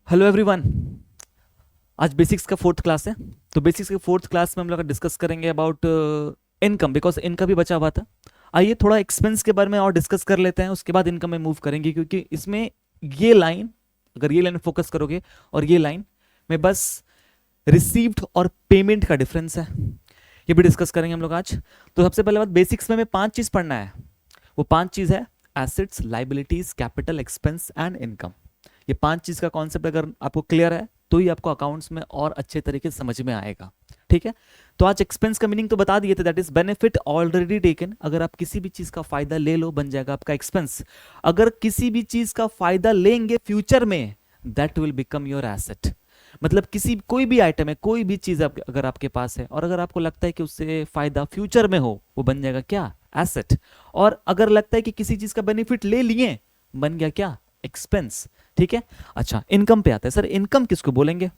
Hello everyone. आज basics का fourth class है। तो बेसिक्स के फोर्थ क्लास में हम लोग डिस्कस करेंगे अबाउट इनकम, बिकॉज इनकम भी बचा हुआ था। आइए थोड़ा एक्सपेंस के बारे में और डिस्कस कर लेते हैं, उसके बाद इनकम में मूव करेंगे, क्योंकि इसमें ये लाइन, अगर ये लाइन फोकस करोगे और ये लाइन में बस रिसीव्ड और पेमेंट का डिफरेंस है, ये भी डिस्कस करेंगे हम लोग आज। तो सबसे पहले बात, बेसिक्स में हमें 5 चीज पढ़ना है। वो 5 चीज है assets, liabilities, capital, expense and income. ये 5 चीज का कॉन्सेप्ट अगर आपको क्लियर है तो ही आपको अकाउंट्स में और अच्छे तरीके से समझ में आएगा। ठीक है। तो आज एक्सपेंस का मीनिंग तो बता दिए थे, that is benefit already taken. अगर आप किसी भी चीज का फायदा ले लो, बन जाएगा आपका एक्सपेंस। अगर किसी भी चीज का फायदा लेंगे फ्यूचर में, that will become your asset. मतलब किसी कोई भी आइटम है, कोई भी चीज अगर आपके पास है और अगर आपको लगता है कि उससे फायदा फ्यूचर में हो, वो बन जाएगा क्या? एसेट। और अगर लगता है कि किसी चीज का बेनिफिट ले लिए, बन गया क्या? एक्सपेंस। ठीक है। अच्छा, इनकम पे आता है। सर इनकम किसको बोलेंगे?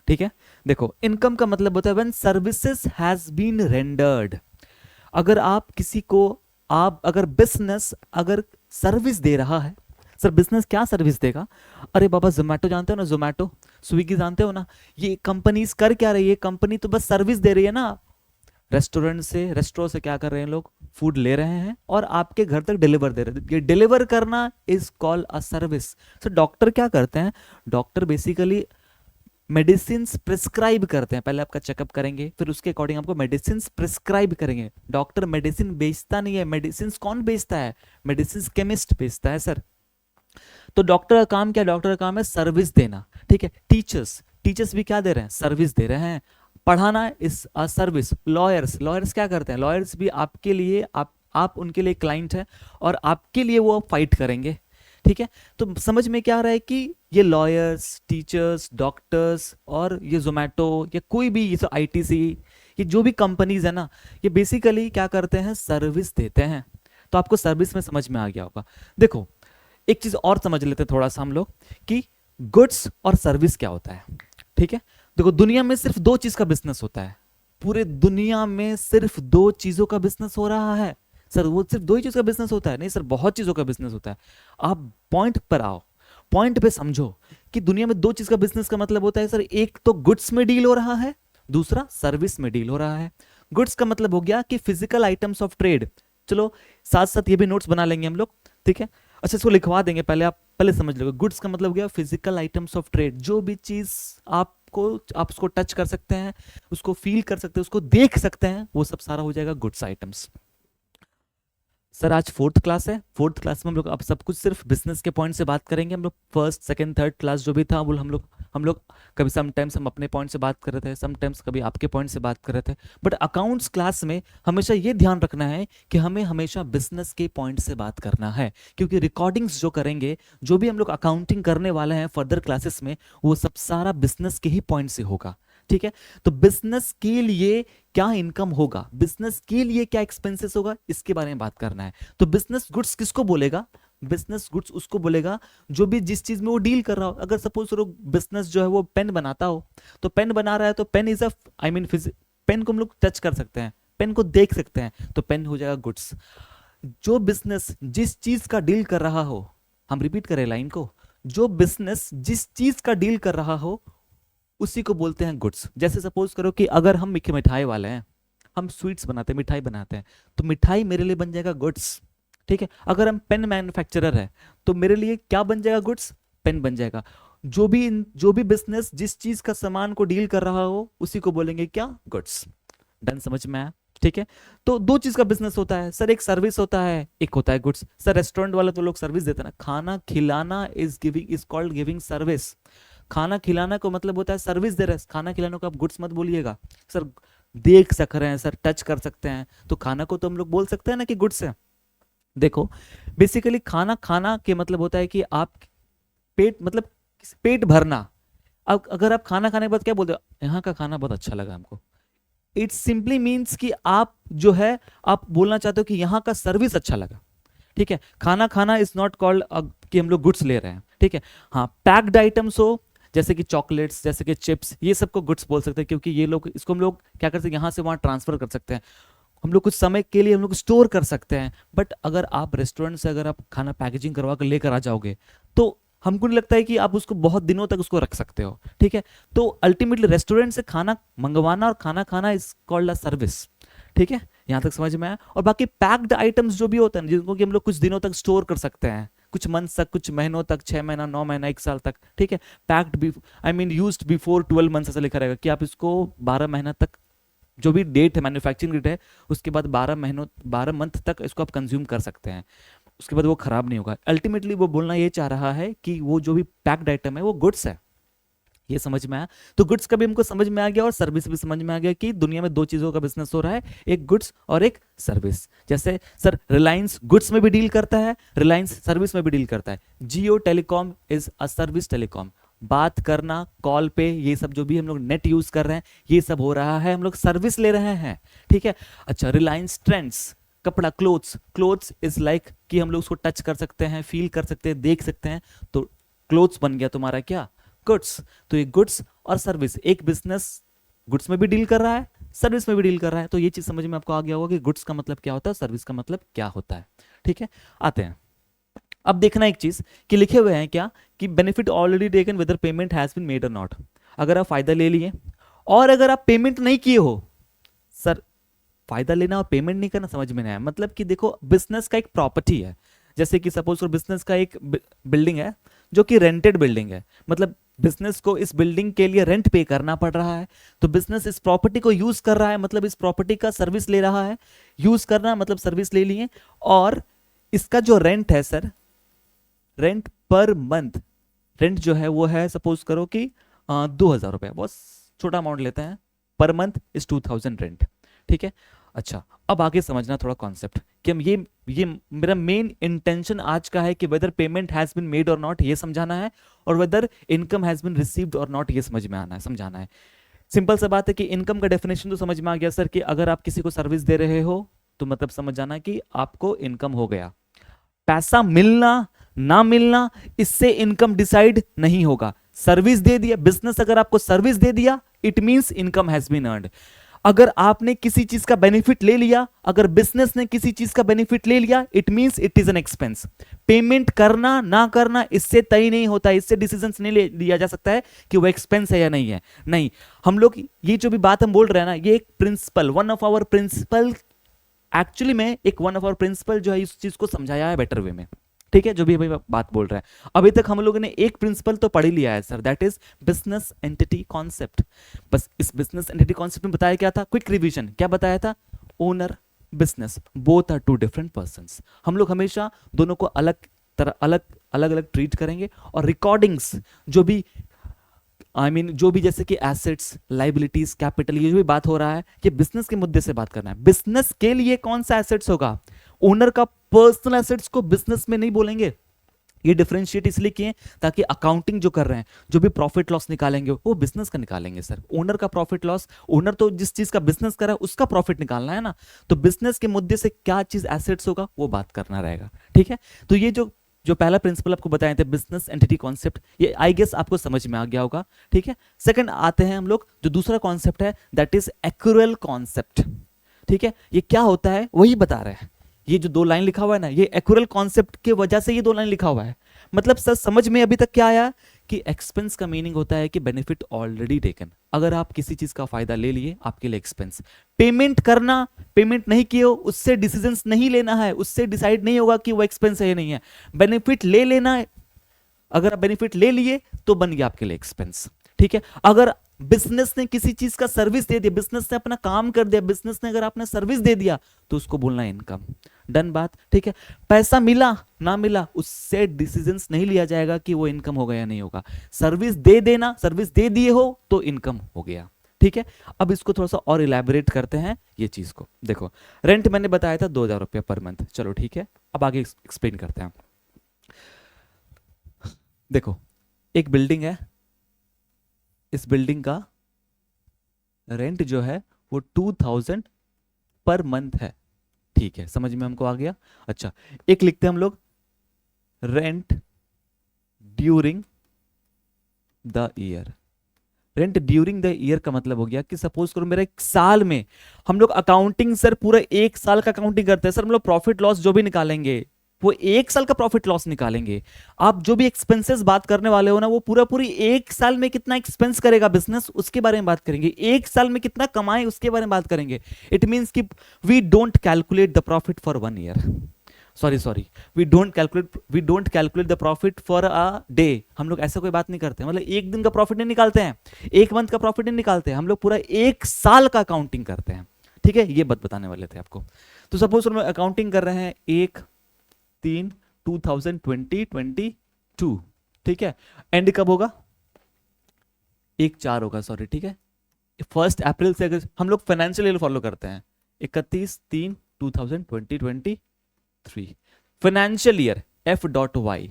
ठीक है। देखो, इनकम का मतलब होता है when services has been rendered. अगर आप किसी को, आप अगर बिजनेस अगर सर्विस दे रहा है, सर बिजनेस क्या सर्विस देगा? अरे बाबा, जोमैटो जानते हो ना, जोमैटो, स्विगी जानते हो ना, ये कंपनीज कर क्या रही है? कंपनी तो बस सर्विस दे रही है ना। रेस्टोरेंट से क्या कर रहे हैं लोग? फूड ले रहे हैं और आपके घर तक डिलीवर दे रहे हैं। ये डिलीवर करना is called a service. So doctor क्या करते हैं? डॉक्टर बेसिकली मेडिसिन प्रिस्क्राइब करते हैं। पहले आपका चेकअप करेंगे, फिर उसके अकॉर्डिंग आपको मेडिसिन प्रिस्क्राइब करेंगे। डॉक्टर मेडिसिन बेचता नहीं है। मेडिसिन कौन बेचता है? मेडिसिन केमिस्ट बेचता है सर। तो डॉक्टर का काम क्या? डॉक्टर का काम है सर्विस देना। ठीक है। टीचर्स, टीचर्स भी क्या दे रहे हैं? सर्विस दे रहे हैं। पढ़ाना is a service. Lawyers, lawyers क्या करते हैं? लॉयर्स भी आपके लिए, आप उनके लिए क्लाइंट है और आपके लिए वो फाइट करेंगे। ठीक है। तो समझ में क्या आ रहा है कि ये लॉयर्स, टीचर्स, डॉक्टर्स और ये जोमैटो या कोई भी ये आईटीसी, ये जो भी कंपनीज है ना, ये बेसिकली क्या करते हैं? सर्विस देते हैं। तो आपको सर्विस में समझ में आ गया होगा। देखो, एक चीज और समझ लेते हैं थोड़ा सा हम लोग कि गुड्स और सर्विस क्या होता है। ठीक है। देखो, दुनिया में सिर्फ 2 चीज का बिजनेस होता है। पूरे दुनिया में सिर्फ 2 चीजों का बिजनेस हो रहा है। सर वो सिर्फ 2 ही चीज का बिजनेस होता है? नहीं सर, बहुत चीजों का बिजनेस होता है। आप पॉइंट पर आओ, पॉइंट पे समझो कि दुनिया में 2 चीज का बिजनेस का मतलब होता है सर, एक तो गुड्स में डील हो रहा है, दूसरा सर्विस में डील हो रहा है। गुड्स का मतलब हो गया कि फिजिकल आइटम्स ऑफ ट्रेड। चलो, साथ साथ ये भी नोट्स बना लेंगे हम लोग। ठीक है। अच्छा, इसको लिखवा देंगे, पहले आप पहले समझ लो। गुड्स का मतलब हो गया फिजिकल आइटम्स ऑफ ट्रेड। जो भी चीज आपको, आप उसको टच कर सकते हैं, उसको फील कर सकते हैं, उसको देख सकते हैं, वो सब सारा हो जाएगा गुड्स आइटम्स। सर आज फोर्थ क्लास है। फोर्थ क्लास में हम लोग अब सब कुछ सिर्फ बिजनेस के पॉइंट से बात करेंगे। हम लोग फर्स्ट सेकंड थर्ड क्लास जो भी था वो हम लोग कभी समटाइम्स हम अपने पॉइंट से बात कर रहे थे, समटाइम्स कभी आपके पॉइंट से बात कर रहे थे। बट अकाउंट्स क्लास में हमेशा ये ध्यान रखना है कि हमें हमेशा बिजनेस के पॉइंट से बात करना है, क्योंकि रिकॉर्डिंग्स जो करेंगे, जो भी हम लोग अकाउंटिंग करने वाले हैं फर्दर क्लासेस में, वो सब सारा बिजनेस के ही पॉइंट से होगा। ठीक है। तो बिजनेस के लिए क्या इनकम होगा, बिजनेस के लिए क्या एक्सपेंसेस होगा, इसके बारे में बात करना है। तो बिजनेस गुड्स किसको बोलेगा? बिजनेस गुड्स उसको बोलेगा जो भी जिस चीज में वो डील कर रहा हो। अगर सपोज करो बिजनेस जो है वो पेन बनाता हो, तो पेन बना रहा है, तो pen is a, I mean pen को हम लोग टच कर सकते हैं, पेन को देख सकते हैं, तो पेन हो जाएगा गुड्स। जो बिजनेस जिस चीज का डील कर रहा हो, हम रिपीट करें लाइन को, जो बिजनेस जिस चीज का डील कर रहा हो उसी को बोलते हैं गुड्स। जैसे सपोज करो कि अगर हम मिठाई वाले हैं, हम स्वीट्स बनाते हैं, मिठाई बनाते हैं, तो मिठाई मेरे लिए बन जाएगा गुड्स। ठीक है। अगर हम पेन मैन्युफैक्चरर है, तो मेरे लिए क्या बन जाएगा? गुड्स, पेन बन जाएगा। जो भी बिजनेस जिस चीज का सामान को डील कर रहा हो उसी को बोलेंगे क्या? गुड्स। डन, समझ में आया? ठीक है। तो 2 चीज का बिजनेस होता है सर, एक सर्विस होता है, एक होता है गुड्स। सर रेस्टोरेंट वाला तो लोग सर्विस देते हैं ना, खाना खिलाना इज कॉल्ड गिविंग सर्विस। खाना खिलाना को मतलब होता है सर्विस दे रहे हैं। खाना खिलाने को आप गुड्स मत बोलिएगा। सर देख सक रहे हैं, सर टच कर सकते हैं, तो खाना को तो हम लोग बोल सकते हैं ना कि गुड्स है। देखो, बेसिकली खाना खाना के मतलब होता है कि आप पेट, मतलब पेट भरना। अब अगर आप खाना खाने के बाद क्या बोलते हो? यहाँ का खाना बहुत अच्छा लगा हमको। इट सिंपली मीन्स कि आप जो है, आप बोलना चाहते हो कि यहाँ का सर्विस अच्छा लगा। ठीक है। खाना खाना इज नॉट कॉल्ड कि हम लोग गुड्स ले रहे हैं। ठीक है। हाँ, पैक्ड आइटम्स हो जैसे कि चॉकलेट्स, जैसे कि चिप्स, ये सबको गुड्स बोल सकते हैं, क्योंकि ये लोग, इसको हम लोग क्या कर सकते हैं, यहाँ से वहाँ ट्रांसफर कर सकते हैं। हम लोग कुछ समय के लिए हम लोग स्टोर कर सकते हैं। बट अगर आप रेस्टोरेंट से अगर आप खाना पैकेजिंग करवा कर लेकर आ जाओगे, तो हमको नहीं लगता है कि आप उसको बहुत दिनों तक उसको रख सकते हो, ठीक है। तो अल्टीमेटली रेस्टोरेंट से खाना मंगवाना और खाना खाना इज कॉल्ड अ सर्विस, ठीक है। यहां तक समझ में आया। और बाकी पैक्ड आइटम्स जो भी होते हैं जिनको कि हम लोग कुछ दिनों तक स्टोर कर सकते हैं, कुछ मंथ तक, कुछ महीनों तक, 6 महीना, 9 महीना, 1 साल तक, ठीक है। Packed I mean used before 12 months ऐसा लिखा रहेगा कि आप इसको 12 महीना तक, जो भी डेट है मैन्युफैक्चरिंग डेट है उसके बाद 12 महीनों 12 मंथ तक इसको आप कंज्यूम कर सकते हैं, उसके बाद वो खराब नहीं होगा। अल्टीमेटली वो बोलना ये चाह रहा है कि वो जो भी पैक्ड आइटम है वो गुड्स है। ये समझ में आया। तो गुड्स का भी हमको समझ में आ गया और सर्विस भी समझ में आ गया कि दुनिया में दो चीजों का बिजनेस हो रहा है, एक गुड्स और एक सर्विस। जैसे सर रिलायंस गुड्स में भी डील करता है, रिलायंस सर्विस में भी डील करता है। Jio telecom is a service telecom, बात करना कॉल पे, ये सब जो भी हम लोग नेट यूज कर रहे हैं ये सब हो रहा है, हम लोग सर्विस ले रहे हैं, ठीक है। अच्छा रिलायंस ट्रेंड्स कपड़ा, क्लोथ्स, क्लोथ्स इज लाइक कि हम लोग उसको टच कर सकते हैं, फील कर सकते हैं, देख सकते हैं, तो क्लोथ्स बन गया तुम्हारा क्या, गुड्स। तो ये गुड्स और सर्विस, एक बिजनेस गुड्स में भी डील कर रहा है, सर्विस में भी डील कर रहा है। तो ये चीज समझ में आपको आ गया होगा कि गुड्स का मतलब क्या होता है, सर्विस का मतलब क्या होता है, ठीक है। आते हैं अब देखना एक चीज कि लिखे हुए हैं क्या कि benefit already taken whether payment has been made और नॉट। अगर आप फायदा ले लिए और अगर आप पेमेंट नहीं किए हो, सर फायदा लेना और पेमेंट नहीं करना समझ में नहीं आया। मतलब कि देखो बिजनेस का एक प्रॉपर्टी है, जैसे कि सपोज बिजनेस का एक बिल्डिंग है जो कि रेंटेड बिल्डिंग है, मतलब बिजनेस को इस बिल्डिंग के लिए रेंट पे करना पड़ रहा है, तो बिजनेस इस प्रॉपर्टी को यूज कर रहा है, मतलब इस प्रॉपर्टी का सर्विस ले रहा है, यूज करना मतलब सर्विस ले लिए। और इसका जो रेंट है sir, rent per month, rent जो है वो है सपोज करो कि 2,000 रुपये, बहुत छोटा अमाउंट लेते हैं, पर मंथ इज 2,000 रेंट, ठीक है। अच्छा अब आगे समझना थोड़ा कॉन्सेप्ट कि हम ये मेरा मेन इंटेंशन आज का है कि whether payment has been made और नॉट ये समझाना है, और whether income has been received और नॉट ये समझ में आना है, समझाना है। सिंपल सा बात है कि इनकम का डेफिनेशन तो समझ में आ गया सर कि अगर आप किसी को सर्विस दे रहे हो तो मतलब समझ जाना कि आपको इनकम हो गया। पैसा मिलना ना मिलना इससे इनकम डिसाइड नहीं होगा। सर्विस दे दिया, बिजनेस अगर आपको सर्विस दे दिया it means income has been earned. अगर आपने किसी चीज का बेनिफिट ले लिया, अगर बिजनेस ने किसी चीज का बेनिफिट ले लिया it means it is an expense. Payment करना ना करना इससे तय नहीं होता, इससे डिसीजन नहीं लिया जा सकता है कि वो एक्सपेंस है या नहीं है। नहीं, हम लोग ये जो भी बात हम बोल रहे हैं ना, ये एक principle, one of our principle, actually में एक वन ऑफ आवर प्रिंसिपल जो है इस चीज को समझाया है बेटर वे में, ठीक है। जो भी अभी बात बोल रहा है, अभी तक हम लोगों ने एक प्रिंसिपल तो पढ़ ही लिया है sir, that is business entity concept. बस इस बिजनेस एंटिटी कॉन्सेप्ट में बताया क्या था, क्विक रिवीजन क्या बताया था, owner business both are two different persons. हम लोग हमेशा दोनों को अलग तरह अलग अलग ट्रीट करेंगे, और रिकॉर्डिंग्स जो भी जो भी जैसे कि एसेट्स, लाइबिलिटीज, कैपिटल, ये जो भी बात हो रहा है कि बिजनेस के मुद्दे से बात करना है। बिजनेस के लिए कौन सा एसेट्स होगा, ओनर का पर्सनल एसेट्स को बिजनेस में नहीं बोलेंगे। ये डिफरेंशिएट इसलिए किए ताकि अकाउंटिंग जो कर रहे हैं, जो भी प्रॉफिट लॉस निकालेंगे वो बिजनेस का निकालेंगे सर। ओनर का प्रॉफिट लॉस, ओनर तो जिस चीज का बिजनेस कर रहा है उसका प्रॉफिट निकालना है ना, तो बिजनेस के मुद्दे से क्या चीज एसेट्स होगा वो बात करना रहेगा, ठीक है। तो ये जो जो पहला प्रिंसिपल आपको बताए थे बिजनेस एंटिटी कॉन्सेप्ट, ये आई गेस आपको समझ में आ गया होगा, ठीक है। सेकंड आते हैं हम लोग जो दूसरा कॉन्सेप्ट है, दैट इज एक्यूरेल कॉन्सेप्ट, ठीक है। ये क्या होता है वही बता रहे हैं। ये जो 2 लाइन लिखा हुआ है ना, ये एक्यूरेल कॉन्सेप्ट की वजह से ये 2 लाइन लिखा हुआ है। मतलब सर समझ में अभी तक क्या आया कि एक्सपेंस का मीनिंग होता है कि बेनिफिट ऑलरेडी टेकन। अगर आप किसी चीज का फायदा ले लिए आपके लिए एक्सपेंस। पेमेंट करना, पेमेंट नहीं किए हो उससे डिसीजंस नहीं लेना है, उससे डिसाइड नहीं होगा कि वो एक्सपेंस है या नहीं है। बेनिफिट ले लेना है, अगर आप बेनिफिट ले लिए तो बन गया आपके लिए एक्सपेंस, ठीक है। अगर बिजनेस ने किसी चीज का सर्विस दे दिया, बिजनेस ने अपना काम कर दिया, बिजनेस ने अगर आपने सर्विस दे दिया तो उसको बोलना है इनकम। डन बात, ठीक है। पैसा मिला ना मिला उससे डिसीजंस नहीं लिया जाएगा कि वो इनकम होगा या नहीं होगा। सर्विस दे देना, सर्विस दे दिए हो तो इनकम हो गया, ठीक है। अब इसको थोड़ा सा और इलैबोरेट करते हैं ये चीज को। देखो रेंट मैंने बताया था 2,000 रुपये पर मंथ, चलो ठीक है। अब आगे एक्सप्लेन करते हैं। देखो एक बिल्डिंग है, इस बिल्डिंग का रेंट जो है वो 2,000 पर मंथ है, ठीक है। समझ में हमको आ गया। अच्छा एक लिखते हैं हम लोग, rent during the year. Rent during the year का मतलब हो गया कि सपोज करो मेरा एक साल में, हम लोग अकाउंटिंग सर पूरा 1 साल का अकाउंटिंग करते हैं सर, हम लोग प्रॉफिट लॉस जो भी निकालेंगे वो एक साल का प्रॉफिट लॉस निकालेंगे। आप जो भी एक्सपेंसेस बात करने वाले हो ना, वो पूरा पूरी एक साल में कितना एक्सपेंस करेगा बिजनेस उसके बारे में बात करेंगे, एक साल में कितना कमाए उसके बारे में बात करेंगे। इट मीन्स कि we don't calculate the profit for 1 year, sorry we don't calculate the profit for a day. हम लोग ऐसा कोई बात नहीं करते, मतलब एक दिन का प्रॉफिट नहीं निकालते हैं, एक मंथ का प्रॉफिट नहीं निकालते हैं, हम लोग पूरा एक साल का अकाउंटिंग करते हैं। ठीक है, ये बात बताने वाले थे आपको। तो सपोज हम अकाउंटिंग कर रहे हैं 1/3/2022, ठीक है, एंड कब होगा? 1/4 होगा, सॉरी, ठीक है। 1 अप्रैल से अगर हम लोग फाइनेंशियल ईयर फॉलो करते हैं, 31/3/2023 financial year F.Y।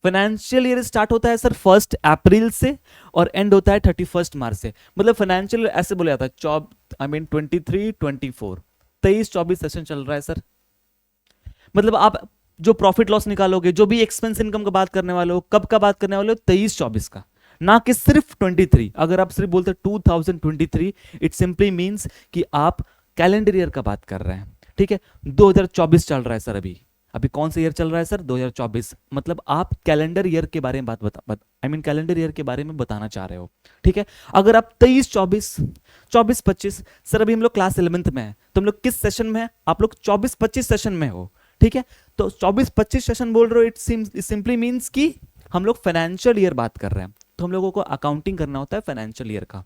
Financial year start होता है सर 1 अप्रैल से और एंड होता है 31 मार्च से। मतलब फाइनेंशियल ऐसे बोला जाता है 23-24 23-24 सेशन चल रहा है सर। मतलब आप जो प्रॉफिट लॉस निकालोगे, जो भी एक्सपेंस इनकम का बात करने वाले हो, कब का बात करने वाले हो? 23-24 का, ना कि सिर्फ 23। अगर आप सिर्फ बोलते 2023, इट सिंपली मींस कि आप कैलेंडर ईयर का बात कर रहे हैं। ठीक है, 2024 चल रहा है सर, अभी कौन सा ईयर चल रहा है सर? 2024। मतलब आप कैलेंडर ईयर के बारे में कैलेंडर ईयर के बारे में बताना चाह रहे हो। ठीक है, अगर आप 23-24 24-25, सर अभी हम लोग क्लास 11th में है, तो हम लोग किस सेशन में है? आप लोग 24-25 सेशन में हो। ठीक है, तो 24-25 सेशन बोल रहे हो, इट सिंपली मीन्स कि हम लोग फाइनेंशियल ईयर बात कर रहे हैं, तो हम लोगों को अकाउंटिंग करना होता है फाइनेंशियल ईयर का।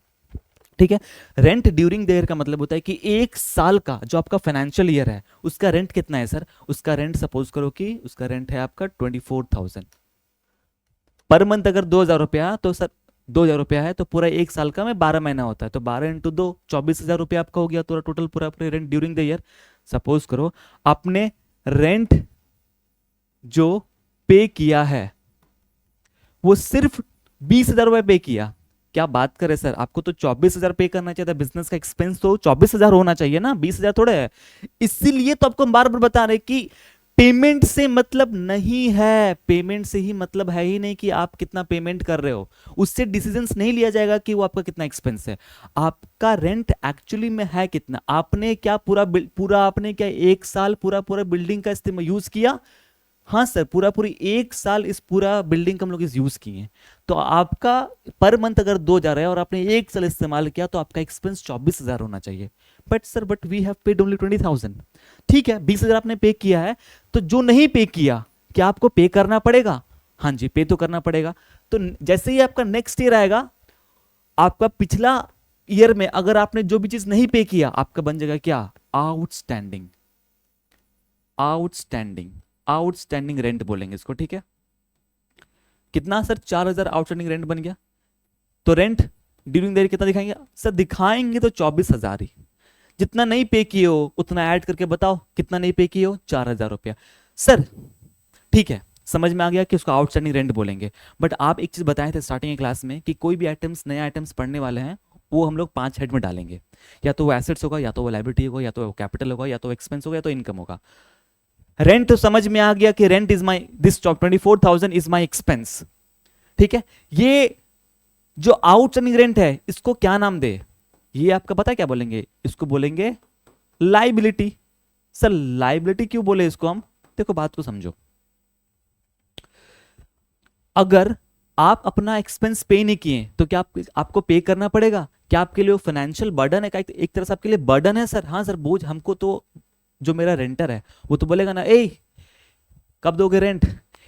ठीक है, रेंट ड्यूरिंग द ईयर का मतलब होता है कि एक साल का जो आपका फाइनेंशियल ईयर है उसका रेंट कितना है सर? उसका रेंट सपोज करो कि उसका रेंट है आपका 24,000 पर मंथ। अगर 2,000 रुपया, तो सर 2,000 रुपया है तो पूरा एक साल का में 12 महीना होता है, तो 12 × 2 24,000 रुपया आपका हो गया, तो टोटल पूरा rent during the year. Suppose करो आपने रेंट जो पे किया है वो सिर्फ 20,000 रुपए पे किया। क्या बात करें सर, आपको तो 24,000 पे करना चाहिए था, बिजनेस का एक्सपेंस तो 24,000 होना चाहिए ना, 20,000 थोड़े है। इसीलिए तो आपको हम बार बार बता रहे कि पेमेंट से मतलब नहीं है, पेमेंट से ही मतलब है ही नहीं कि आप कितना पेमेंट कर रहे हो, उससे डिसीजंस नहीं लिया जाएगा कि वो आपका कितना एक्सपेंस है। आपका रेंट एक्चुअली में है कितना, आपने क्या पूरा आपने क्या एक साल पूरा बिल्डिंग का इस्तेमाल यूज किया? हाँ सर, पूरी एक साल इस पूरा बिल्डिंग का हम लोग इस यूज किए हैं। तो आपका पर मंथ अगर 2,000 है और आपने एक साल इस्तेमाल किया तो आपका एक्सपेंस 24,000 होना चाहिए। But we have paid only 20,000। ठीक है, 20,000 आपने पे किया है, तो जो नहीं पे किया क्या आपको पे करना पड़ेगा? हाँ जी, पे तो करना पड़ेगा। तो जैसे ही आपका नेक्स्ट ईयर आएगा, आपका पिछला ईयर में अगर आपने जो भी चीज नहीं पे किया, आपका बन जाएगा क्या? आउटस्टैंडिंग। आउटस्टैंडिंग रेंट बोलेंगे इसको। ठीक है, कितना सर? 4,000 आउटस्टैंडिंग रेंट बन गया। तो रेंट ड्यूरिंग द ईयर कितना दिखाएंगे सर? दिखाएंगे तो 24,000 ही। जितना नहीं पे किए हो उतना ऐड करके बताओ कितना नहीं पे किए हो? 4,000 रुपया सर। ठीक है, समझ में आ गया कि उसको आउटस्टैंडिंग रेंट बोलेंगे। बट आप एक चीज बताए थे स्टार्टिंग क्लास में कि कोई भी आइटम्स, नए आइटम्स पढ़ने वाले हैं, वो हम लोग 5 हेड में डालेंगे, या तो वो एसेट्स होगा, या तो वो लायबिलिटी होगा, या तो वो कैपिटल होगा, या तो एक्सपेंस होगा, या तो इनकम होगा। रेंट तो समझ में आ गया कि rent is my this 24,000 is my expense. ठीक है, ये जो आउटस्टैंडिंग रेंट है इसको क्या नाम दे? ये आपका पता है क्या बोलेंगे? इसको बोलेंगे लाइबिलिटी। सर लाइबिलिटी क्यों बोले इसको हम? देखो बात को समझो, अगर आप अपना एक्सपेंस पे नहीं किए तो क्या आपको पे करना पड़ेगा? क्या आपके लिए फाइनेंशियल बर्डन है? एक तरह से आपके लिए बर्डन है सर। हाँ सर, बोझ हमको तो, जो मेरा रेंटर है वो तो बोलेगा ना, ए कब दोगे रेंट?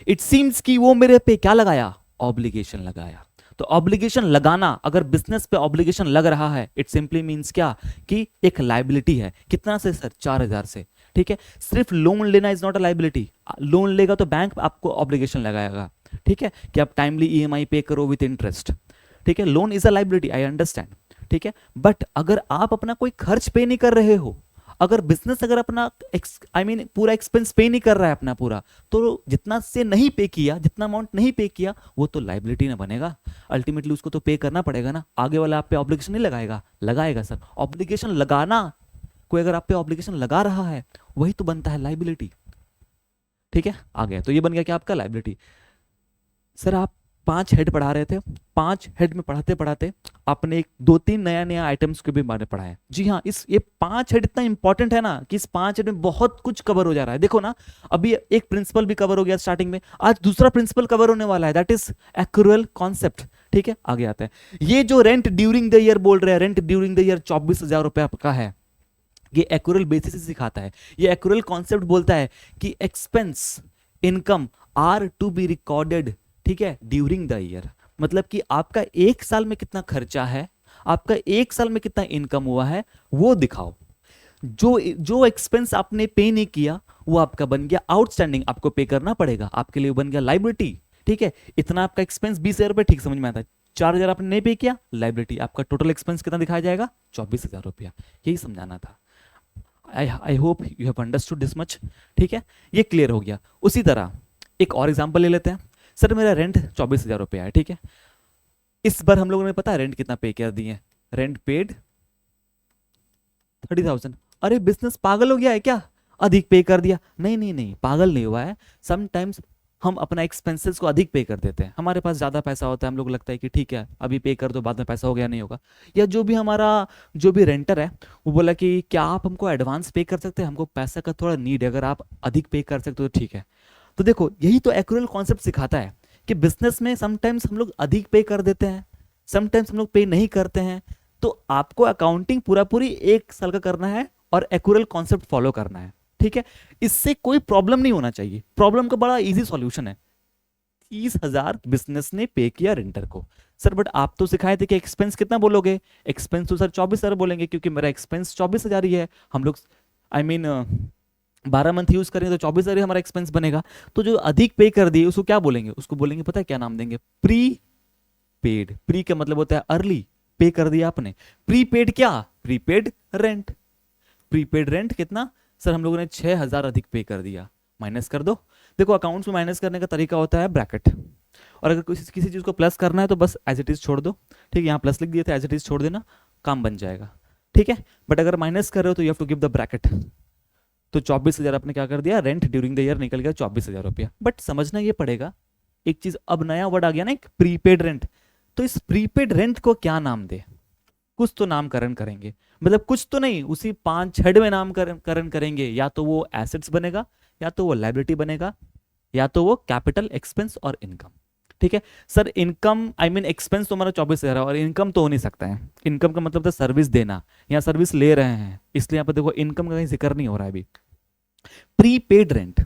इट सीम्स कि वो मेरे पे क्या लगाया? ऑब्लिगेशन लगाया। तो ऑब्लिगेशन लगाना, अगर बिजनेस पे ऑब्लिगेशन लग रहा है, इट सिंपली मींस क्या? कि एक लाइबिलिटी है। कितना से सर? 4,000 से। ठीक है, सिर्फ लोन लेना is not a liability. Loan लेगा तो बैंक आपको ऑब्लिगेशन लगाएगा, ठीक है, कि आप टाइमली ईएमआई पे करो विद इंटरेस्ट। ठीक है, loan is a liability, I understand. ठीक है, बट अगर आप अपना कोई खर्च पे नहीं कर रहे हो, अगर बिजनेस अगर अपना पूरा एक्सपेंस पे नहीं कर रहा है अपना पूरा, तो जितना से नहीं पे किया, जितना अमाउंट नहीं पे किया, वो तो लाइबिलिटी ना बनेगा। अल्टीमेटली उसको तो पे करना पड़ेगा ना। आगे वाला आप पे ऑब्लिगेशन नहीं लगाएगा? लगाएगा सर। ऑब्लिगेशन लगाना, कोई अगर आप पे ऑब्लिगेशन लगा रहा है, वही तो बनता है लाइबिलिटी। ठीक है, आ गया। तो ये बन गया क्या आपका? लाइबिलिटी। सर आप 5 हेड पढ़ा रहे थे, 5 हेड में पढ़ाते पढ़ाते आपने एक 2-3 नया नया आइटम्स के भी बारे में पढ़ाया। जी हाँ, इस ये 5 हेड इतना इंपॉर्टेंट है ना कि इस 5 हेड में बहुत कुछ कवर हो जा रहा है। देखो ना, अभी एक प्रिंसिपल भी कवर हो गया स्टार्टिंग में, आज दूसरा प्रिंसिपल कवर होने वाला है, दैट इज एक्रूअल कॉन्सेप्ट। ठीक है, आगे आते हैं। ये जो रेंट ड्यूरिंग द ईयर बोल रहे हैं, रेंट ड्यूरिंग द ईयर 24,000 रुपये आपका है, ये एक्यूरल बेसिस से सिखाता है। ये एक्यूरल कॉन्सेप्ट बोलता है कि expense income are to be recorded, ठीक है, ड्यूरिंग द ईयर। मतलब कि आपका एक साल में कितना खर्चा है, आपका एक साल में कितना इनकम हुआ है, वो दिखाओ। जो जो एक्सपेंस आपने पे नहीं किया वो आपका बन गया आउटस्टैंडिंग, आपको पे करना पड़ेगा, आपके लिए बन गया लाइबिलिटी। ठीक है, इतना आपका एक्सपेंस 20,000 रुपये, ठीक समझ में आता है। 4,000 आपने नहीं पे किया, लाइबिलिटी। आपका टोटल एक्सपेंस कितना दिखाया जाएगा? 24,000 रुपया। यही समझाना था। I hope you have understood this much. ठीक है, ये क्लियर हो गया। उसी तरह एक और एग्जांपल ले लेते हैं। सर मेरा रेंट 24,000 रुपया है, ठीक है, इस बार हम लोगों ने पता है रेंट कितना पे कर दिए? Rent paid 30,000। अरे बिजनेस पागल हो गया है क्या, अधिक पे कर दिया? नहीं नहीं नहीं, पागल नहीं हुआ है। समटाइम्स हम अपना एक्सपेंसेस को अधिक पे कर देते हैं, हमारे पास ज़्यादा पैसा होता है, हम लोग लगता है कि ठीक है अभी पे कर दो, बाद में पैसा हो गया नहीं होगा। या जो भी हमारा जो भी रेंटर है वो बोला कि क्या आप हमको एडवांस पे कर सकते हैं, हमको पैसा का थोड़ा नीड है, अगर आप अधिक पे कर सकते हो तो ठीक है। तो देखो यही तो एक्यूरल कॉन्सेप्ट सिखाता है कि बिजनेस में समटाइम्स हम लोग अधिक पे कर देते हैं, समटाइम्स हम लोग पे नहीं करते हैं। तो आपको अकाउंटिंग पूरा पूरी एक साल का करना है और एक्यूरल कॉन्सेप्ट फॉलो करना है। ठीक है, इससे कोई प्रॉब्लम नहीं होना चाहिए। प्रॉब्लम का बड़ा इजी सॉल्यूशन है। 30,000 बिजनेस ने पे किया रेंटर को। सर बट आप तो सिखाए थे कि एक्सपेंस कितना बोलोगे? एक्सपेंस तो सर 24,000 बोलेंगे, क्योंकि मेरा एक्सपेंस 24,000 ही है। हम लोग आई मीन 12 मंथ यूज करें तो 24,000 ही हमारा एक्सपेंस बनेगा। तो जो अधिक पे कर दिए उसको क्या बोलेंगे? उसको बोलेंगे पता है क्या नाम देंगे? Pre paid. प्री का मतलब होता है अर्ली, पे कर दिया आपने। प्रीपेड क्या? Prepaid rent. प्रीपेड रेंट कितना? सर हम लोगों ने 6,000 अधिक पे कर दिया, माइनस कर दो। देखो अकाउंट्स में माइनस करने का तरीका होता है ब्रैकेट, और अगर किसी चीज को प्लस करना है तो बस एज इट इज छोड़ दो। ठीक है, यहाँ प्लस लिख दिए थे, एज इट इज छोड़ देना, काम बन जाएगा। ठीक है, बट अगर माइनस कर रहे हो तो you have to give the bracket. तो 24,000 आपने क्या कर दिया? रेंट ड्यूरिंग द ईयर निकल गया 24,000 रुपया। बट समझना ये पड़ेगा एक चीज, अब नया वर्ड आ गया ना, एक प्रीपेड रेंट। तो इस प्रीपेड रेंट को क्या नाम दे? कुछ तो नामकरण करेंगे, मतलब कुछ तो नहीं, उसी 5 हेड में नामकरण करेंगे। या तो वो एसेट्स बनेगा, या तो वो लाइबिलिटी बनेगा, या तो वो कैपिटल, एक्सपेंस और इनकम। ठीक है sir, income I mean expense तो हमारा 24,000 है और इनकम तो हो नहीं सकता है। इनकम का मतलब था सर्विस देना, या सर्विस ले रहे हैं, इसलिए यहाँ पर देखो इनकम का कहीं जिक्र नहीं हो रहा है अभी। प्रीपेड रेंट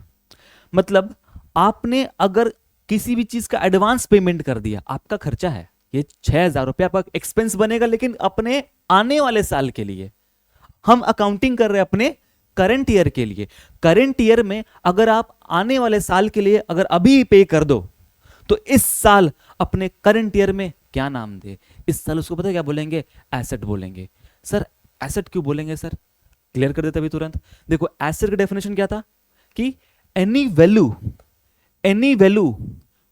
मतलब आपने अगर किसी भी चीज का एडवांस पेमेंट कर दिया, आपका खर्चा है ये 6,000 रुपया, आपका एक्सपेंस बनेगा, लेकिन अपने आने वाले साल के लिए। हम अकाउंटिंग कर रहे हैं अपने करंट ईयर के लिए। करंट ईयर में अगर आप आने वाले साल के लिए अगर अभी पे कर दो, तो इस साल अपने करंट ईयर में क्या नाम दे? इस साल उसको पता है क्या बोलेंगे? एसेट बोलेंगे। सर एसेट क्यों बोलेंगे सर? क्लियर कर देते अभी तुरंत। देखो एसेट का डेफिनेशन क्या था कि any value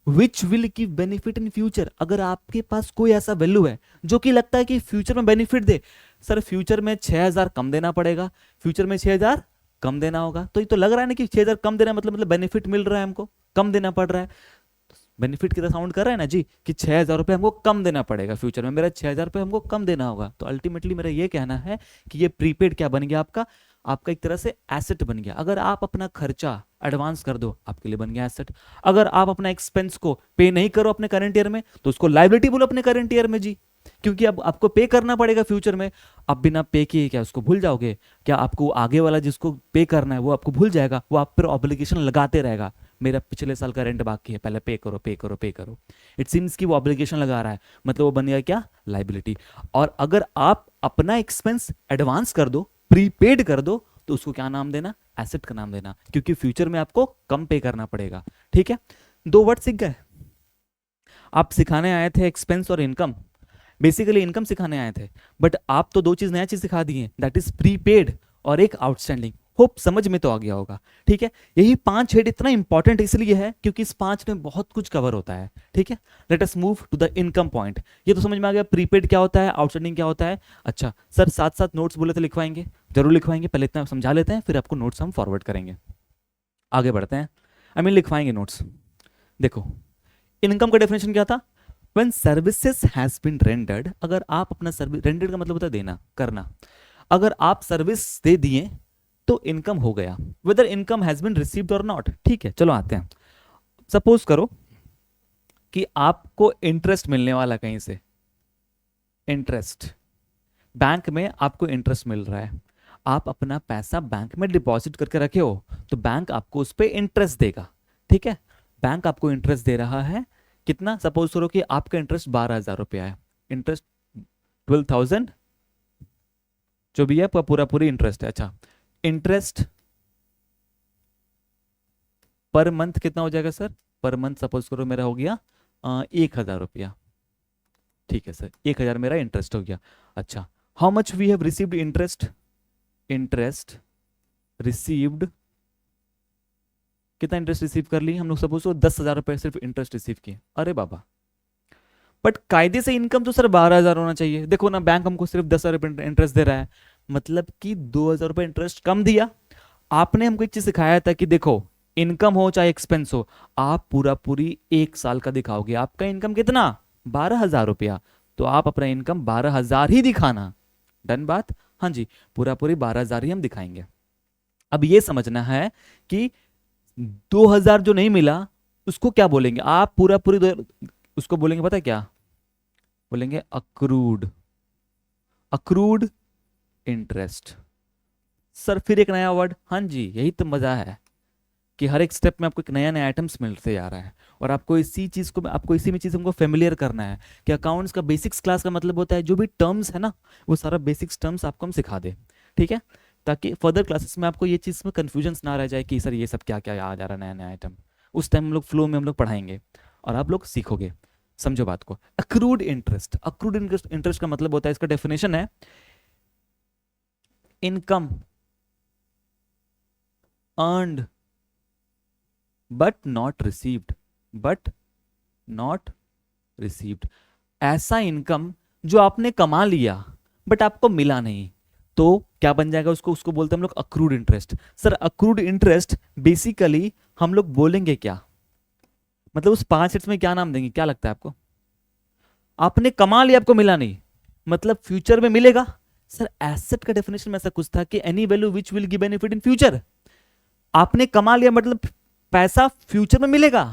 which will give benefit in future. अगर आपके पास कोई ऐसा वैल्यू है जो कि लगता है कि फ्यूचर में बेनिफिट दे। सर फ्यूचर में 6,000 कम देना पड़ेगा, फ्यूचर में 6,000 कम देना होगा। तो ये तो लग रहा है ना कि 6,000 कम देना मतलब बेनिफिट मिल रहा है, हमको कम देना पड़ रहा है। बेनिफिट की तरह साउंड कर रहा है ना जी, कि 6,000 रुपये हमको कम देना पड़ेगा, फ्यूचर में मेरा 6,000 रुपये हमको कम देना होगा। तो अल्टीमेटली मेरा ये कहना है कि ये प्रीपेड क्या बन गया? आपका एक तरह से एसेट बन गया। अगर आप अपना खर्चा एडवांस कर दो, आपके लिए बन गया एसेट। अगर आप अपना एक्सपेंस को पे नहीं करो अपने करंट ईयर में, तो उसको लाइबिलिटी बोलो अपने करंट ईयर में जी, क्योंकि अब आपको पे करना पड़ेगा फ्यूचर में। अब बिना पे किए क्या उसको भूल जाओगे? क्या आपको आगे वाला जिसको पे करना है वो आपको भूल जाएगा? वो आप पर ऑब्लिगेशन लगाते रहेगा, मेरा पिछले साल का रेंट बाकी है, पहले पे करो पे करो पे करो। इट सीम्स कि वो ऑब्लिगेशन लगा रहा है, मतलब वो बन गया क्या? लाइबिलिटी। और अगर आप अपना एक्सपेंस एडवांस कर दो, प्रीपेड कर दो, तो उसको क्या नाम देना? एसेट का नाम देना, क्योंकि फ्यूचर में आपको कम पे करना पड़ेगा। ठीक है, 2 वर्ड सीख गए। आप सिखाने आए थे एक्सपेंस और इनकम, बेसिकली इनकम सिखाने आए थे, बट आप तो 2 चीज नया चीज सिखा दिए, दैट इज प्रीपेड और एक आउटस्टैंडिंग। होप समझ में तो आ गया होगा। ठीक है, यही 5 हेड इतना इंपॉर्टेंट इसलिए है क्योंकि इस 5 में बहुत कुछ कवर होता है। ठीक है, let us move to the income point. ये तो समझ में आ गया प्रीपेड क्या होता है, आउटस्टैंडिंग क्या होता है। अच्छा सर साथ साथ नोट्स बोले तो लिखवाएंगे? जरूर लिखवाएंगे, पहले इतना समझा लेते हैं, फिर आपको नोट्स हम फॉरवर्ड करेंगे। आगे बढ़ते हैं, लिखवाएंगे नोट्स। देखो इनकम का डेफिनेशन क्या था? When services has been rendered, अगर आप अपना सर्विस, रेंडर्ड का मतलब होता है देना, करना, अगर आप सर्विस दे दिए तो इनकम हो गया, whether income has been received और नॉट। ठीक है, चलो आते हैं। सपोज करो कि आपको इंटरेस्ट मिलने वाला कहीं से, इंटरेस्ट, बैंक में आपको इंटरेस्ट मिल रहा है, आप अपना पैसा बैंक में डिपॉजिट करके रखे हो तो बैंक आपको उस पर इंटरेस्ट देगा। ठीक है, बैंक आपको इंटरेस्ट दे रहा है कितना? सपोज करो कि आपका इंटरेस्ट 12,000 रुपया है, इंटरेस्ट 12,000 जो भी है पूरा पूरी इंटरेस्ट है। अच्छा, इंटरेस्ट पर मंथ कितना हो जाएगा सर? पर मंथ सपोज करो मेरा हो गया 1,000 रुपया। ठीक है सर, 1,000 मेरा इंटरेस्ट हो गया। अच्छा, how much we have received interest? Interest received, कितना इंटरेस्ट रिसीव कर ली हम लोग? सपोज करो 10,000 रुपये सिर्फ इंटरेस्ट रिसीव किए। अरे बाबा, बट कायदे से इनकम तो सर 12,000 होना चाहिए। देखो ना, बैंक हमको सिर्फ 10,000 इंटरेस्ट दे रहा है, मतलब कि 2,000 रुपये इंटरेस्ट कम दिया। आपने हमको एक चीज सिखाया था कि देखो, इनकम हो चाहे एक्सपेंस हो, आप पूरा पूरी 1 साल का दिखाओगे। आपका इनकम कितना? 12,000 रुपया, तो आप अपना इनकम 12,000 ही दिखाना। डन बात? हाँ जी, पूरा पूरी 12,000 ही हम दिखाएंगे। अब ये समझना है कि 2,000 जो नहीं मिला उसको क्या बोलेंगे? आप पूरा पूरी उसको बोलेंगे, पता है क्या बोलेंगे? Accrued, accrued interest. सर फिर एक नया वर्ड, हाँ जी, यही तो मजा है कि हर एक स्टेप में आपको एक नया नया आइटम्स मिलते जा रहा है, और आपको इसी चीज को, आपको इसी में चीज हमको फेमिलियर करना है कि अकाउंट्स का बेसिक्स क्लास का मतलब होता है जो भी टर्म्स है ना, वो सारा बेसिक्स टर्म्स आपको हम सिखा दे। ठीक है, ताकि फर्दर क्लासेस में आपको ये चीज में कंफ्यूजन ना रह जाए कि सर ये सब क्या क्या आ जा रहा है नया नया आइटम। उस टाइम हम लोग फ्लो में हम लोग पढ़ाएंगे और आप लोग सीखोगे। समझो बात को। अक्रूड इंटरेस्ट, अक्रूड इंटरेस्ट का मतलब होता है, इसका डेफिनेशन है income earned but not received, but not received. ऐसा इनकम जो आपने कमा लिया बट आपको मिला नहीं, तो क्या बन जाएगा? उसको उसको बोलते हैं हम लोग accrued interest. Sir accrued interest basically हम लोग बोलेंगे क्या, मतलब उस 5 सेट्स में क्या नाम देंगे? क्या लगता है आपको? आपने कमा लिया, आपको मिला नहीं, मतलब फ्यूचर में मिलेगा। सर एसेट का डेफिनेशन में ऐसा कुछ था कि any value which will give benefit in future. आपने कमा लिया मतलब पैसा फ्यूचर में मिलेगा,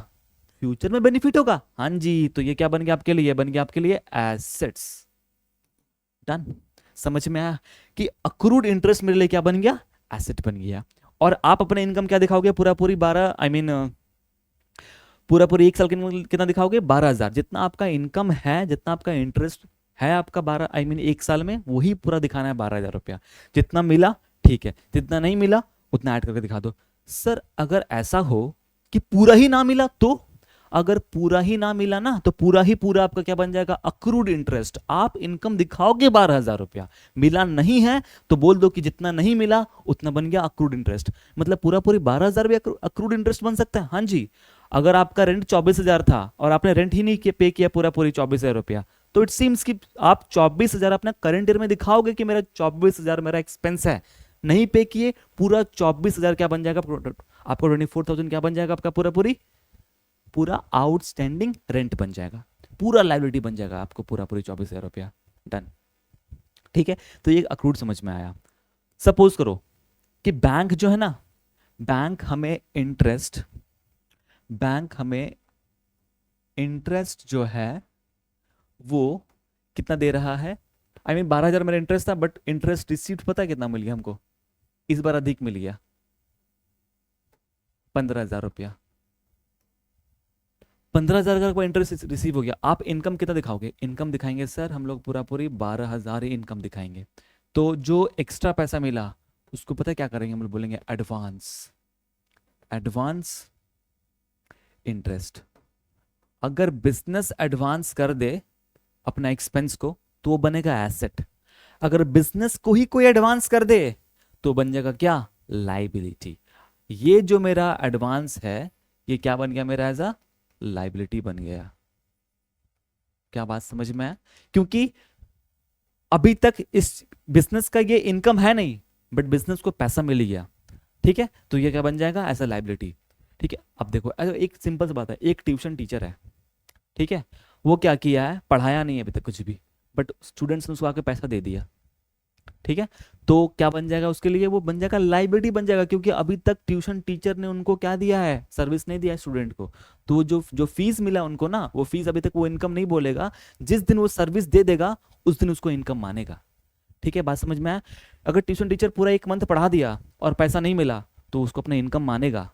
फ्यूचर में बेनिफिट होगा। हाँ जी, तो ये क्या बन गया आपके लिए? बन गया आपके लिए एसेट्स। डन? समझ में आया कि अक्रूड इंटरेस्ट मेरे लिए क्या बन गया? एसेट बन गया। और आप अपने इनकम क्या दिखाओगे? पूरा पूरी 12, आई मीन पूरा पूरी 1 साल की इनकम कितना दिखाओगे? 12,000। जितना आपका इनकम है, जितना आपका इंटरेस्ट है आपका 12, आई मीन 1 साल में, वही पूरा दिखाना है 12,000 रुपया। जितना मिला ठीक है, जितना नहीं मिला उतना ऐड करके दिखा दो। सर अगर ऐसा हो कि पूरा ही ना मिला तो? अगर पूरा ही ना मिला ना तो पूरा ही पूरा आपका क्या बन जाएगा? Accrued interest. आप इनकम दिखाओगे 12,000 रुपया, मिला नहीं है तो बोल दो कि जितना नहीं मिला उतना बन गया अक्रूड इंटरेस्ट। मतलब पूरा पूरी 12,000 भी अक्रूड इंटरेस्ट बन सकता है। हाँ जी, अगर आपका रेंट 24,000 था और आपने रेंट ही नहीं पे किया पूरा पूरी 24,000 रुपया, तो इट सीम्स कि आप 24,000 अपना करंट ईयर में दिखाओगे कि मेरा 24,000 मेरा एक्सपेंस है। नहीं पे किए, पूरा 24,000 क्या बन जाएगा आपको? 24,000 क्या बन जाएगा आपका? पूरा पूरी पूरा आउटस्टैंडिंग रेंट बन जाएगा, पूरा लाइबिलिटी बन जाएगा आपको पूरा पूरी 24,000 रुपया। डन? ठीक है, तो ये अक्रूड समझ में आया। सपोज करो कि बैंक जो है ना, बैंक हमें इंटरेस्ट, बैंक हमें इंटरेस्ट जो है वो कितना दे रहा है? आई मीन 12,000 मेरा इंटरेस्ट था, बट इंटरेस्ट रिसीव्ड पता है कितना मिल गया हमको? इस बार अधिक मिल गया, 15,000 रुपया। 15,000 का इंटरेस्ट रिसीव हो गया। आप इनकम कितना दिखाओगे? इनकम दिखाएंगे सर हम लोग पूरा पूरी 12,000 ही इनकम दिखाएंगे। तो जो एक्स्ट्रा पैसा मिला उसको पता है क्या करेंगे? हम लोग बोलेंगे एडवांस, एडवांस इंटरेस्ट। अगर बिजनेस एडवांस कर दे अपना एक्सपेंस को तो वो बनेगा एसेट। अगर बिजनेस को ही कोई एडवांस कर दे तो बन जाएगा क्या? लाइबिलिटी। ये जो मेरा एडवांस है ये क्या बन गया मेरा? एज अ लाइबिलिटी बन गया। क्या बात समझ में है? क्योंकि अभी तक इस बिजनेस का ये इनकम है नहीं, बट बिजनेस को पैसा मिल गया। ठीक है, तो ये क्या बन जाएगा? As a liability. ठीक है, अब देखो एक सिंपल सी बात है, एक ट्यूशन टीचर है, ठीक है, वो क्या किया है, पढ़ाया नहीं है अभी तक कुछ भी, बट स्टूडेंट्स ने उसको आके पैसा दे दिया। ठीक है, तो क्या बन जाएगा उसके लिए, वो बन जाएगा लाइबिलिटी बन जाएगा, क्योंकि अभी तक ट्यूशन टीचर ने उनको क्या दिया है, सर्विस नहीं दिया है स्टूडेंट को। तो जो जो फीस मिला उनको ना, वो फीस अभी तक वो इनकम नहीं बोलेगा, जिस दिन वो सर्विस दे देगा उस दिन उसको इनकम मानेगा। ठीक है, बात समझ में आया। अगर ट्यूशन टीचर पूरा एक मंथ पढ़ा दिया और पैसा नहीं मिला तो उसको अपना इनकम मानेगा,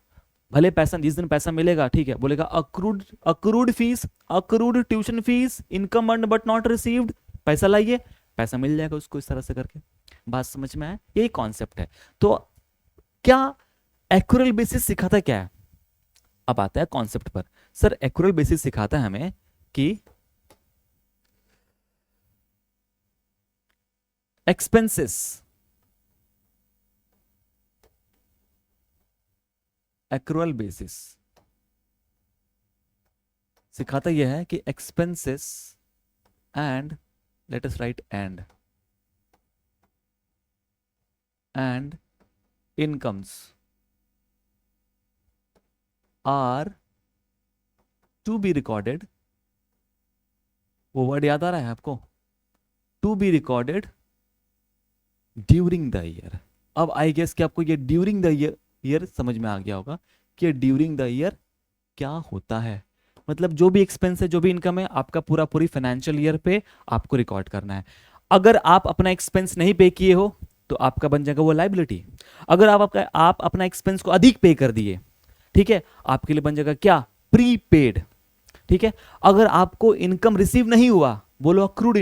भले पैसा जिस दिन पैसा मिलेगा, ठीक है, बोलेगा accrued accrued fees, accrued tuition fees, income earn but not received, पैसा लाइए, पैसा मिल जाएगा उसको इस तरह से करके। बात समझ में आया, यही कॉन्सेप्ट है। तो क्या एक्यूरल बेसिस सिखाता क्या है, अब आता है कॉन्सेप्ट पर। सर एक्यूरल बेसिस सिखाता है हमें कि एक्सपेंसेस, एक्रूअल बेसिस सिखाता यह है कि expenses and, let us write and incomes are to be recorded, वो वर्ड याद आ रहा है आपको, to be recorded during the year. अब आई गेस कि आपको ये ड्यूरिंग द ईयर समझ में आ गया होगा कि ड्यूरिंग द ईयर क्या होता है। मतलब जो भी एक्सपेंस है, जो भी इनकम है, आपका पूरा पूरी फाइनेंशियल ईयर पे आपको रिकॉर्ड करना है। अगर आप अपना एक्सपेंस नहीं पे किए हो तो आपका बन जाएगा वो लाइबिलिटी। अगर आप अपना एक्सपेंस को अधिक पे कर दिए, ठीक है, आपके लिए बन जाएगा क्या, प्रीपेड। ठीक है, अगर आपको इनकम रिसीव नहीं हुआ, बोलो अक्रूड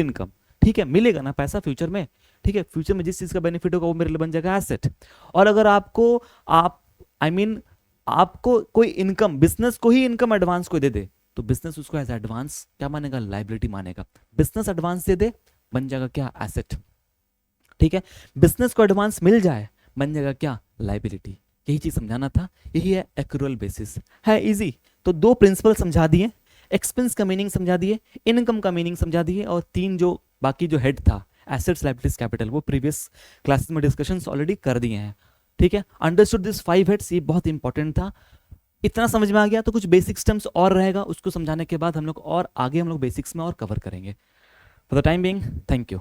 इनकम, ठीक है, मिलेगा ना पैसा फ्यूचर में। ठीक है, फ्यूचर में जिस चीज का बेनिफिट होगा वो मेरे लिए बन जाएगा एसेट। और अगर आपको आप आई I मीन आपको कोई इनकम, बिजनेस को ही इनकम एडवांस को दे दे तो बिजनेस उसको एज एडवांस क्या मानेगा, लाइबिलिटी मानेगा। बिजनेस एडवांस दे दे बन जाएगा क्या, एसेट। ठीक है, बिजनेस को एडवांस मिल जाए बन जाएगा क्या, लाइबिलिटी। यही चीज समझाना था, यही है एक्रूअल बेसिस, है इजी। तो दो प्रिंसिपल समझा दिए, एक्सपेंस का मीनिंग समझा दिए, इनकम का मीनिंग समझा दिए, और तीन जो बाकी जो हेड था, एसेट्स लायबिलिटीज कैपिटल, वो प्रीवियस क्लासेस में डिस्कशंस ऑलरेडी कर दिए हैं। ठीक है, अंडरस्टूड दिस 5 हेड्स, ये बहुत इंपॉर्टेंट था। इतना समझ में आ गया तो कुछ बेसिक टर्म्स और रहेगा, उसको समझाने के बाद हम लोग और आगे हम लोग बेसिक्स में और कवर करेंगे। For the time being, thank you.